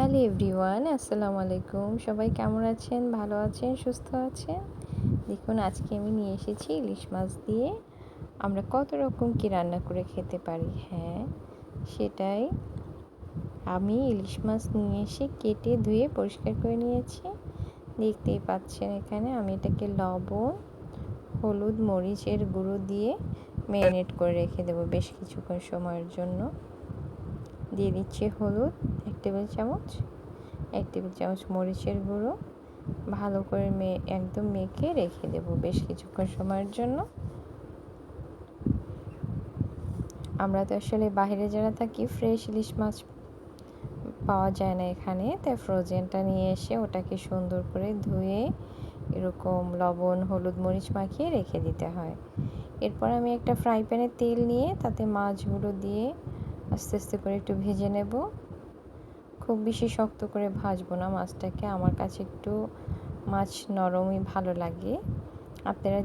Hello everyone, আসসালামু আলাইকুম। সবাই কেমন আছেন? ভালো আছেন? সুস্থ আছেন? দেখুন, আজকে আমি নিয়ে এসেছি ইলিশ মাছ দিয়ে আমরা কত রকম কি রান্না করে খেতে পারি। হ্যাঁ, সেটাই। আমি ইলিশ মাছ নিয়ে এসে কেটে ধুয়ে পরিষ্কার করে নিয়েছি। দেখতেই পাচ্ছেন এখানে আমি এটাকে লবণ, হলুদ, মরিচের গুঁড়ো দিয়ে ম্যারিনেট করে রেখে দেবো বেশ কিছুক্ষণ সময়ের জন্য। দিয়ে দিচ্ছি হলুদ 1 টেবিল চামচ, 1 টেবিল চামচ মরিচের গুঁড়ো। ভালো করে একদম মেখে রেখে দেব বেশ কিছুক্ষণ সময়ের জন্য। আমরা তো আসলে বাইরে যারা থাকি ফ্রেশ ইলিশ মাছ পাওয়া যায় না এখানে, তাই ফ্রোজেনটা নিয়ে এসে ওটাকে সুন্দর করে ধুয়ে এরকম লবণ, হলুদ, মরিচ মাখিয়ে রেখে দিতে হয়। এরপর আমি একটা ফ্রাই প্যানে তেল নিয়ে তাতে মাছগুলো দিয়ে আস্তে আস্তে করে একটু ভেজে নেব। খুব বেশি শক্ত করে ভাজবো না মাছটাকে, আমার কাছে একটু মাছ নরমই ভালো লাগে। আপনারা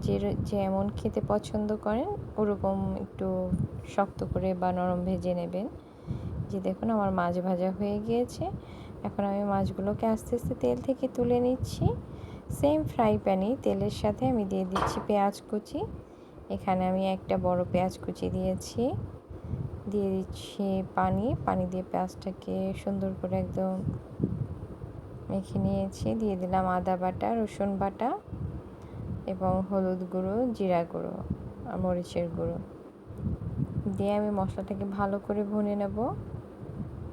যেমন খেতে পছন্দ করেন ওরকম একটু শক্ত করে বা নরম ভেজে নেবেন। যে দেখুন আমার মাছ ভাজা হয়ে গিয়েছে। এখন আমি মাছগুলোকে আস্তে আস্তে তেল থেকে তুলে নিচ্ছি। সেম ফ্রাই প্যানে তেলের সাথে আমি দিয়ে দিচ্ছি পেঁয়াজ কুচি। এখানে আমি একটা বড় পেঁয়াজ কুচি দিয়েছি। দিয়ে দিচ্ছি পানি দিয়ে পেঁয়াজটাকে সুন্দর করে একদম মেখে নিয়েছি। দিয়ে দিলাম আদা বাটা, রসুন বাটা এবং হলুদ গুঁড়ো, জিরা গুঁড়ো আর মরিচের গুঁড়ো দিয়ে আমি মশলাটাকে ভালো করে ভুনে নেব।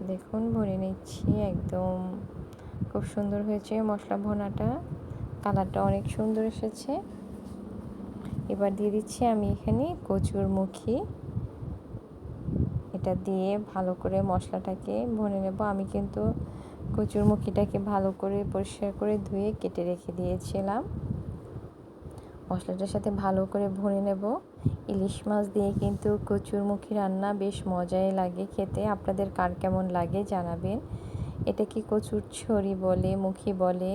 দেখুন ভুনে নিচ্ছি, একদম খুব সুন্দর হয়েছে মশলা ভুনাটা, কালারটা অনেক সুন্দর এসেছে। এবার দিয়ে দিচ্ছি আমি এখানে কচুর মুখি, এটা দিয়ে ভালো করে মশলাটাকে ভুনে নেব। আমি কিন্তু কচুর মুখিটাকে ভালো করে পরিষ্কার করে ধুয়ে কেটে রেখে দিয়েছিলাম। মশলাটার সাথে ভালো করে ভুনে নেব। ইলিশ মাছ দিয়ে কিন্তু কচুরমুখী রান্না বেশ মজাই লাগে খেতে। আপনাদের কার কেমন লাগে জানাবেন। এটা কি কচুর ছড়ি বলে, মুখী বলে,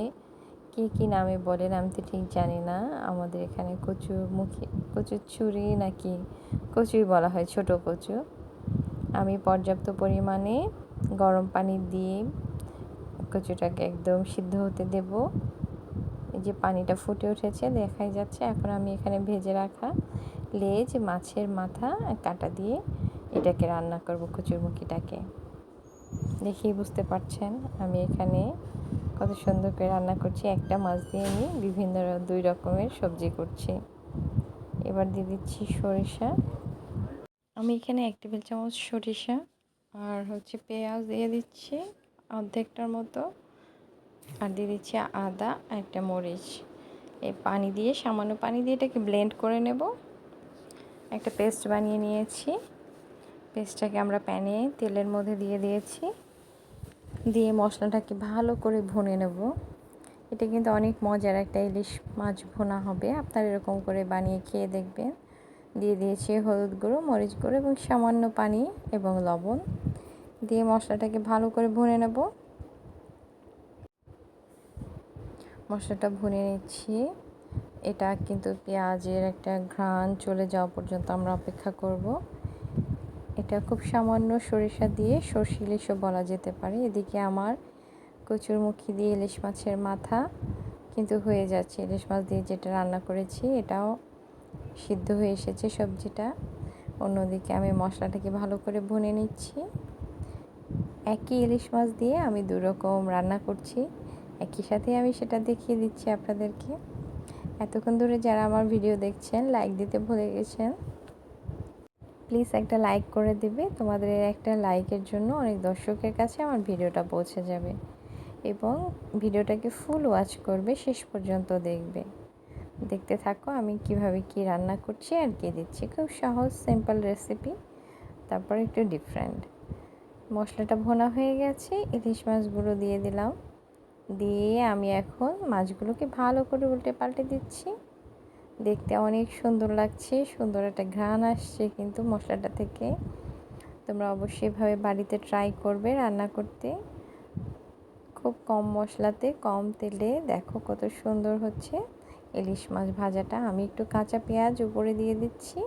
কি নামে বলেন আমি তো ঠিক জানি না। আমাদের এখানে কচুর ছুরি নাকি কচুই বলা হয়, ছোট কচু। আমি পর্যাপ্ত পরিমাণে গরম পানি দিয়ে কচুটাকে একদম সিদ্ধ হতে দেব। এই যে পানিটা ফুটে উঠেছে দেখাই যাচ্ছে। এখন আমি এখানে ভেজে রাখা লেজ, মাছের মাথা কাটা দিয়ে এটাকে রান্না করব কচুরমুখিটাকে। দেখেই বুঝতে পারছেন আমি এখানে কত সুন্দর করে রান্না করছি। একটা মাছ দিয়ে আমি বিভিন্ন 2 রকমের সবজি করছি। এবার দিয়ে দিচ্ছি সরিষা। আমি এখানে 1 টেবিল চামচ সরিষা আর পেঁয়াজ দিয়ে দিচ্ছি অর্ধেকটার মতো, আর দিয়ে দিচ্ছি আদা, একটা মরিচ। এই পানি দিয়ে, সামান্য পানি দিয়ে এটাকে ব্লেন্ড করে নেব। একটা পেস্ট বানিয়ে নিয়েছি। পেস্টটাকে আমরা প্যানে তেলের মধ্যে দিয়ে দিয়েছি। দিয়ে মশলাটাকে ভালো করে ভুনে নেব। এটা কিন্তু অনেক মজার একটা ইলিশ মাছ ভুনা হবে। আপনারা এরকম করে বানিয়ে খেয়ে দেখবেন। দিয়ে দিয়েছি হলুদ গুঁড়ো, মরিচ গুঁড়ো এবং সামান্য পানি এবং লবণ দিয়ে মশলাটাকে ভালো করে ভুনে নেব। মশলাটা ভুনে নিচ্ছি। এটা কিন্তু পেঁয়াজের একটা ঘ্রাণ চলে যাওয়া পর্যন্ত আমরা অপেক্ষা করব। এটা খুব সামান্য সরিষা দিয়ে সরষে ইলিশও বলা যেতে পারে। এদিকে আমার কচুরমুখী দিয়ে ইলিশ মাছের মাথা কিন্তু হয়ে যাচ্ছে। ইলিশ মাছ দিয়ে যেটা রান্না করেছি এটাও সিদ্ধ হয়ে এসেছে সবজিটা। অন্যদিকে আমি মশলাটাকে ভালো করে ভুনে নিচ্ছি। একই ইলিশ মাছ দিয়ে আমি 2 রকম রান্না করছি, একই সাথে আমি সেটা দেখিয়ে দিচ্ছি আপনাদেরকে। এতক্ষণ ধরে যারা আমার ভিডিও দেখছেন লাইক দিতে ভুলে গেছেন, প্লিজ একটা লাইক করে দেবে। তোমাদের একটা লাইকের জন্য অনেক দর্শকের কাছে আমার ভিডিওটা পৌঁছে যাবে এবং ভিডিওটাকে ফুল ওয়াচ করবে, শেষ পর্যন্ত দেখবে। দেখতে থাকো আমি কিভাবে কি রান্না করছি আর কি দিচ্ছি। খুব সহজ সিম্পল রেসিপি, তারপর একটু ডিফারেন্ট। মশলাটা ভোনা হয়ে গেছে, ইলিশ মাছগুলো দিয়ে দিলাম। দিয়ে আমি এখন মাছগুলোকে ভালো করে উল্টে পাল্টে দিচ্ছি। দেখতে অনেক সুন্দর লাগছে, সুন্দর একটা ঘ্রাণ আসছে কিন্তু মশলাটা থেকে। তোমরা অবশ্যই এভাবে বাড়িতে ট্রাই করবে রান্না করতে। খুব কম মশলাতে কম তেলে দেখো কত সুন্দর হচ্ছে ইলিশ মাছ ভাজাটা। আমি একটু কাঁচা পেঁয়াজ উপরে দিয়ে দিচ্ছি।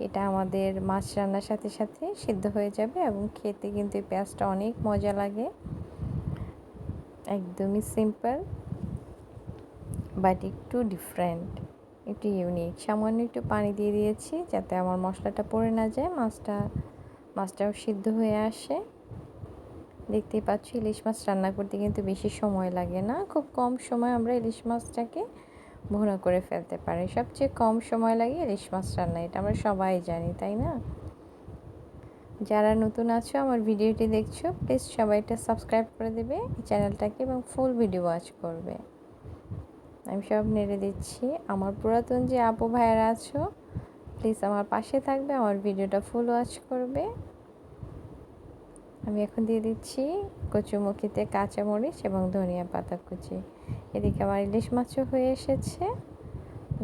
এটা আমাদের মাছ রান্নার সাথে সাথে সিদ্ধ হয়ে যাবে এবং খেতে কিন্তু এই পেঁয়াজটা অনেক মজা লাগে। একদমই সিম্পল বাট একটু ডিফারেন্ট, একটু ইউনিক। সামান্য একটু পানি দিয়ে দিয়েছি যাতে আমার মশলাটা পড়ে না যায়, মাছটাও সিদ্ধ হয়ে আসে। দেখতেই পাচ্ছি ইলিশ মাছ রান্না করতে কিন্তু বেশি সময় লাগে না, খুব কম সময় আমরা ইলিশ মাছটাকে ভুনা করে ফেলতে পারি। সবচেয়ে কম সময় লাগে ইলিশ মাছ রান্না, এটা আমরা সবাই জানি, তাই না? যারা নতুন আছো আমার ভিডিওটি দেখছো, প্লিজ সবাই এটা সাবস্ক্রাইব করে দেবে চ্যানেলটাকে এবং ফুল ভিডিও ওয়াচ করবে। আমি সব নেড়ে দিচ্ছি। আমার পুরাতন যে আপু ভাইয়ারা আছো প্লিজ আমার পাশে থাকবে, আমার ভিডিওটা ফুল ওয়াচ করবে। আমি এখন দিয়ে দিচ্ছি কচুমুখিতে কাঁচামরিচ এবং ধনিয়া পাতা কুচি। এদিকে আমার ইলিশ মাছও হয়ে এসেছে।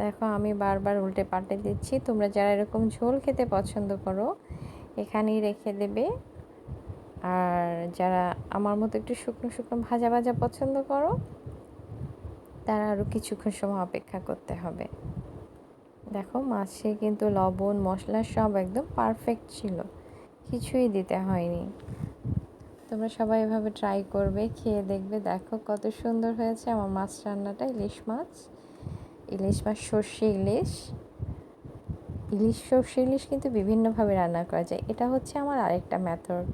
দেখো আমি বারবার উল্টে পাল্টে দিচ্ছি। তোমরা যারা এরকম ঝোল খেতে পছন্দ করো এখানেই রেখে দেবে, আর যারা আমার মতো একটু শুকনো শুকনো ভাজা ভাজা পছন্দ করো তারা আরও কিছুক্ষণ সময় অপেক্ষা করতে হবে। দেখো মাছে কিন্তু লবণ মশলা সব একদম পারফেক্ট ছিল, কিছুই দিতে হয়নি। তোমরা সবাই এভাবে ট্রাই করবে, খেয়ে দেখবে। দেখো কত সুন্দর হয়েছে আমার মাছ রান্নাটা। ইলিশ মাছ সর্ষে ইলিশ, সর্ষে ইলিশ কিন্তু বিভিন্নভাবে রান্না করা যায়, এটা হচ্ছে আমার আরেকটা মেথড।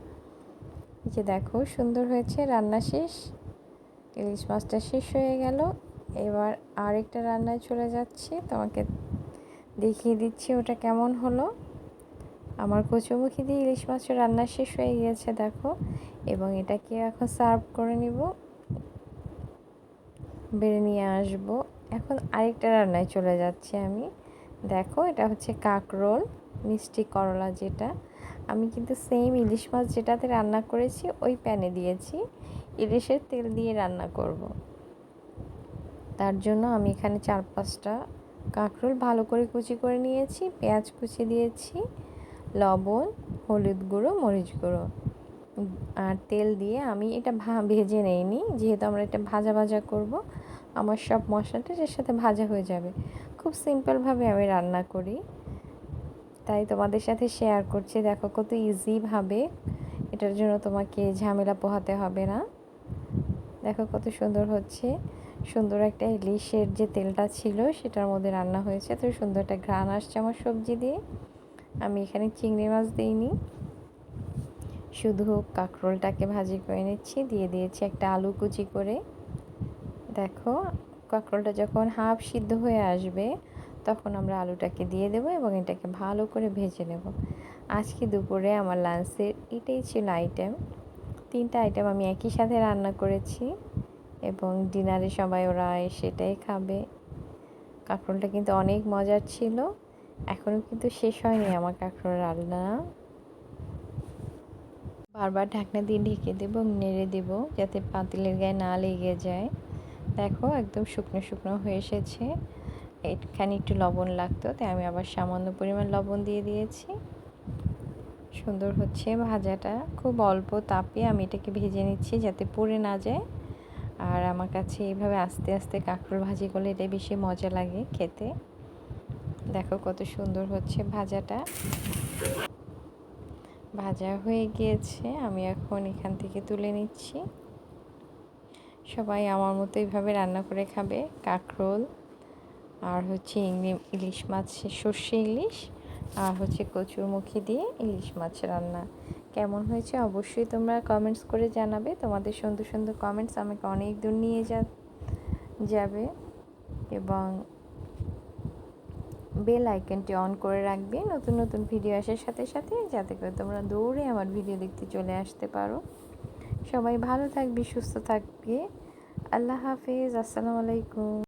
এই যে দেখো সুন্দর হয়েছে, রান্না শেষ, ইলিশ মাছটা শেষ হয়ে গেল। এবার আরেকটা রান্নায় চলে যাচ্ছি, তোমাকে দেখিয়ে দিচ্ছি ওটা কেমন হলো। আমার কচুমুখি দিয়ে ইলিশ মাছের রান্না শেষ হয়ে গিয়েছে দেখো, এবং এটাকে এখন সার্ভ করে নিব, বেড়ে নিয়ে আসবো। এখন আরেকটা রান্নায় চলে যাচ্ছি আমি। দেখো এটা হচ্ছে কাঁকরোল মিষ্টি করলা, যেটা আমি কিন্তু সেম ইলিশ মাছ যেটাতে রান্না করেছি ওই প্যানে দিয়েছি, ইলিশের তেল দিয়ে রান্না করব। তার জন্য আমি এখানে 4-5টা কাঁকরোল ভালো করে কুচি করে নিয়েছি, পেঁয়াজ কুচি দিয়েছি, লবণ, হলুদ গুঁড়ো, মরিচ গুঁড়ো আর তেল দিয়ে আমি এটা ভেজে নেইনি, যেহেতু আমরা এটা ভাজা ভাজা করব, আমার সব মশলাটা এর সাথে ভাজা হয়ে যাবে। খুব সিম্পলভাবে আমি রান্না করি, তাই তোমাদের সাথে শেয়ার করছি। দেখো কত ইজিভাবে, এটার জন্য তোমাকে ঝামেলা পোহাতে হবে না। দেখো কত সুন্দর হচ্ছে, সুন্দর একটা ইলিশের যে তেলটা ছিল সেটার মধ্যে রান্না হয়েছে, তো সুন্দর একটা ঘ্রাণ আসছে আমার সবজি দিয়ে। আমি এখানে চিংড়ি মাছ দিইনি, শুধু কাঁকরোলটাকে ভাজি করে নিচ্ছি, দিয়ে দিয়েছি একটা আলু কুচি করে। দেখো কাঁকরোলটা যখন হাফ সিদ্ধ হয়ে আসবে তখন আমরা আলুটাকে দিয়ে দেবো এবং এটাকে ভালো করে ভেজে নেব। আজকে দুপুরে আমার লাঞ্চের এটাই ছিল আইটেম, 3টা আইটেম আমি একই সাথে রান্না করেছি এবং ডিনারে সবাই ওরা সেটাই খাবে। কাঁকরোলটা কিন্তু অনেক মজার ছিল, এখনও কিন্তু শেষ হয়নি আমার কাঁকরোল রান্না। বারবার ঢাকনা দিয়ে ঢেকে দেবো এবং নেড়ে দেবো যাতে পাতিলের গায়ে না লেগে যায়। দেখো একদম শুকনো শুকনো হয়ে এসেছে, এখানে একটু লবণ লাগতো তাই আমি আবার সামান্য পরিমাণ লবণ দিয়ে দিয়েছি। সুন্দর হচ্ছে ভাজাটা, খুব অল্প তাপে আমি এটাকে ভেজে নিচ্ছি যাতে পুড়ে না যায়। আর আমার কাছে এইভাবে আস্তে আস্তে কাঁকরোল ভাজি করলে এটা বেশি মজা লাগে খেতে। দেখো কত সুন্দর হচ্ছে ভাজাটা, ভাজা হয়ে গিয়েছে, আমি এখন এখান থেকে তুলে নিচ্ছি। সবাই আমার মতো এইভাবে রান্না করে খাবে কাঁকরোল, আর হচ্ছে ইলিশ মাছ সর্ষে ইলিশ, আর হচ্ছে কচুরমুখী দিয়ে ইলিশ মাছ রান্না। কেমন হয়েছে অবশ্যই তোমরা কমেন্টস করে জানাবে, তোমাদের সুন্দর সুন্দর কমেন্টস আমাকে অনেক দূর নিয়ে যাবে। এবং বেল আইকনটি অন করে রাখবে নতুন নতুন ভিডিও আসার সাথে সাথে, যাতে করে তোমরা দৌড়ে আমার ভিডিও দেখতে চলে আসতে পারো। সবাই ভালো থাকবে, সুস্থ থাকবে। আল্লাহ হাফেজ, আসসালামু আলাইকুম।